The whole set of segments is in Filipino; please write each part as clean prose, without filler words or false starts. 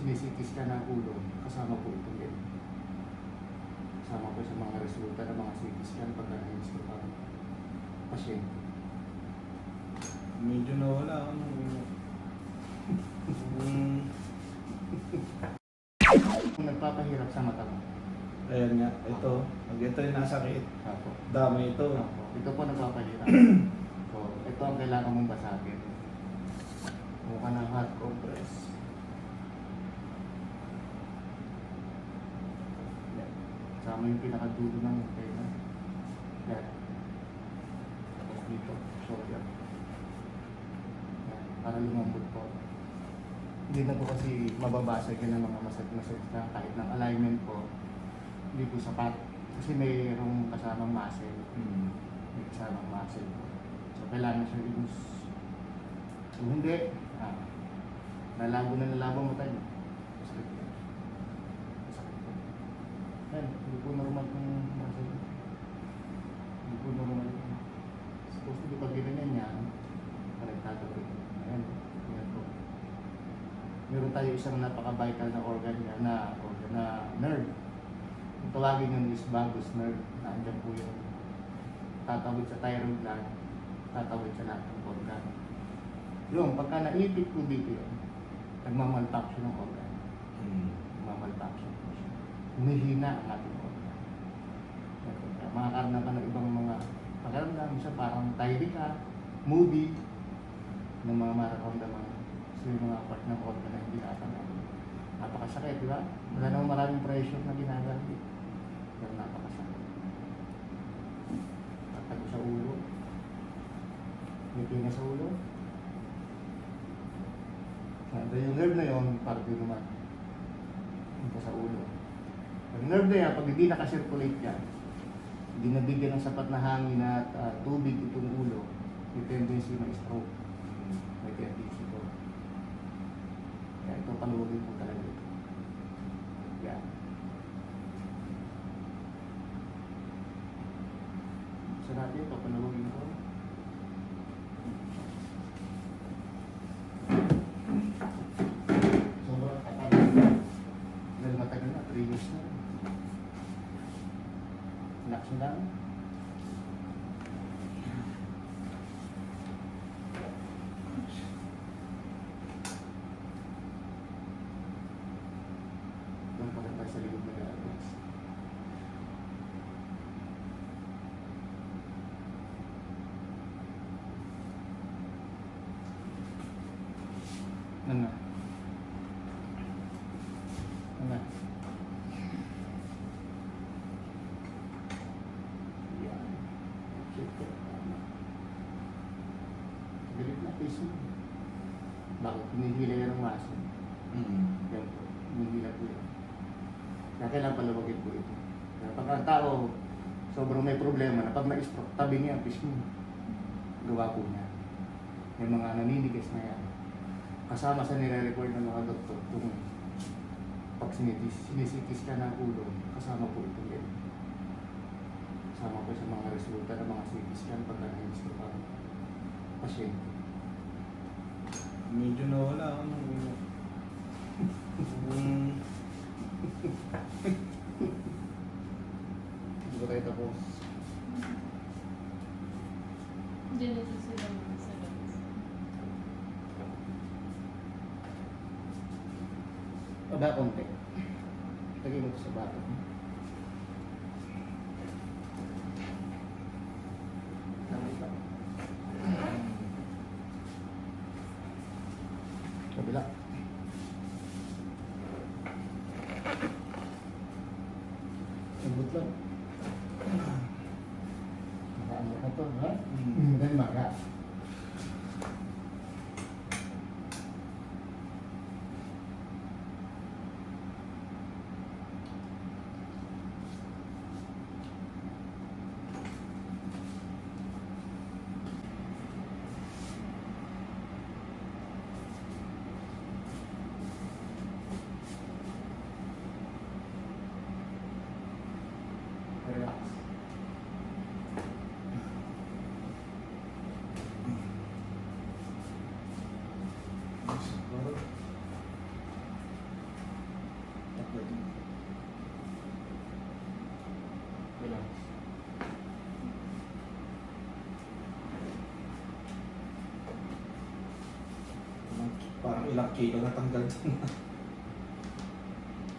sinisitis ka ng ulo, kasama po ito din. Kasama po sa mga resulta ng mga CT scan pagka na-stroke ang pasyente. Medyo nawala ako nung Kung nagpapahirap sa mata mo. ayan nga, ito. Pag ito yung nasakit, Apo. dami ito. Apo. Ito po nagpapahirap. So, ito ang kailangan mong basagin. Kung ka ng hot compress. Yan. Kasama yung pinakadulo ng tenga. Yan. Tapos dito, shoulder. Yan. Para lumambot po. Hindi na po kasi mababasag yun ng mga masad-masad na kahit ng alignment po. Hindi po sapat. Kasi mayroong kasamang muscle. May kasamang muscle po. So, kailangan siya i-loose. Kung hindi, nalabo na nalabo mo tayo. Masakit po. Masakit po. Yan, hindi po normal kung muscle. Hindi po normal. Supposed to be pag ginanyan niya, korektado po. Ayan, yan po. Meron tayo isang napaka-vital na organ niya na nerve. Kung tawagin yun is vagus nerve. Nandiyan po yun. Tatawid sa thyroid gland, tatawid sa lahat ng organ. Yung pagka naipit po dito yun, nagmamalfunction ng organ. Nagmamalfunction po siya. Humihina ang ating organ. Makakaroon ka ng ibang mga pakaramdam siya, parang tidy ka, moody, ng mga mararamdaman. So yung mga part ng organ na hindi natanong. Napakasakit, di ba? Wala namang maraming pressure na ginagamit. Pero napakasakit. Tatago sa ulo. May tinga sa ulo. Yung nerve na yun, parang yun naman. Punta sa ulo. Ang nerve na yan, pag hindi nakasirculate yan, hindi nabigyan ng sapat na hangin at tubig itong ulo, may tendency na stroke. May tendency ko. Kaya ito, paluwagin po talaga ito. Yan. So natin ito, paluwagin ko. Sobrang katagal na. Dahil matagal na, 3 years na. Relax mo lang. Doon pa rin tayo sa likod na relax. Ano? Ano? Yan. Super. Galit na piso. Bakit hinihila yan ang maso? Yan po. Hinihila po yan. Kaya kailangan palawagin po ito. Kaya pag ang tao sobrang may problema na pag na-stroke, tabi niya ang piso. Gawa po niya. May mga naninigas na yan. Kasama sa nire-record ng mga doktor kung pag sinisitis ka ng ulo, kasama po ito din. Kasama po sa mga resulta ng mga CT scan pagka na-stroke ang pasyente. Medyo nawala ako nung Hindi ba tayo tapos? Genesis sila mga sa labas. Baba konti. Lagay mo ito sa bato. Tama ito. Kabila. Lambot lang. Makaano ka to, ha? Dahil maka. Relax. Parang ilang kilo natanggal dyan.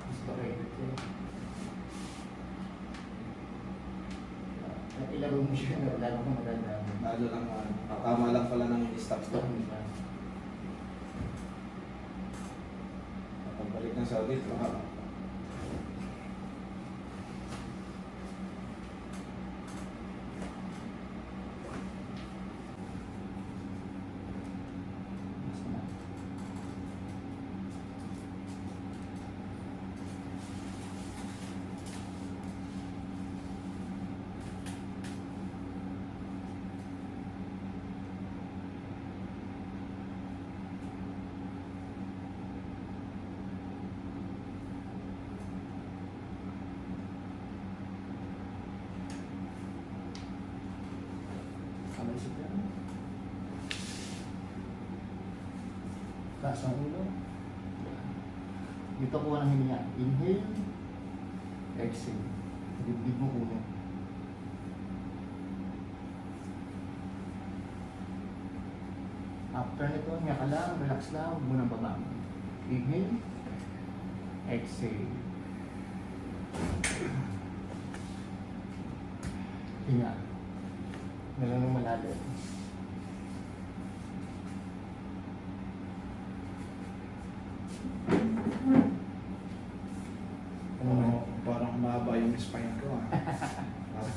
Dislocated yun. At ilaro mo siya na lalo kang maganda. Lalo lang, tama lang pala ng in-stop Stop to. mo siya. Pagbalik ng Saudi, baka Mas na. Kamay siya dyan. Taas ang ulo. Dito po ang hininga. Inhale. Exhale. Dibdib mo ulo. After nito, hinga ka lang, relax lang, huwag mo nang babangon. Inhale. Exhale. Hinga. Meron nang malalim. Ano mo? parang mahaba yung spine ko. Parang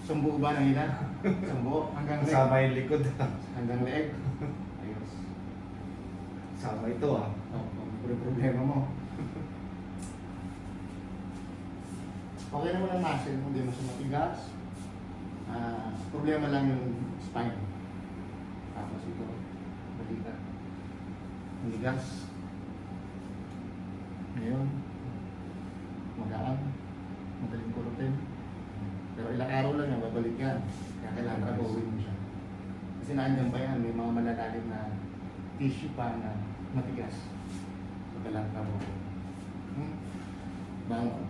Sumbo ba ng ilan? Sumbo hanggang leg. kasama yung likod. Hanggang leg. Ayos. Sama ito Oh, problema mo. Okay naman ang muscle mo, hindi mo siya matigas. Problema lang yung spine. Tapos ito, balikat. Matigas. Ngayon, magaan. Madaling kurutin. Pero ilang araw lang yan, babalik yan. Kaya kailangan trabahuin mo siya. Kasi naandyan pa yan, may mga malalalim na tissue pa na matigas. So kailangan trabahuin. Bangon.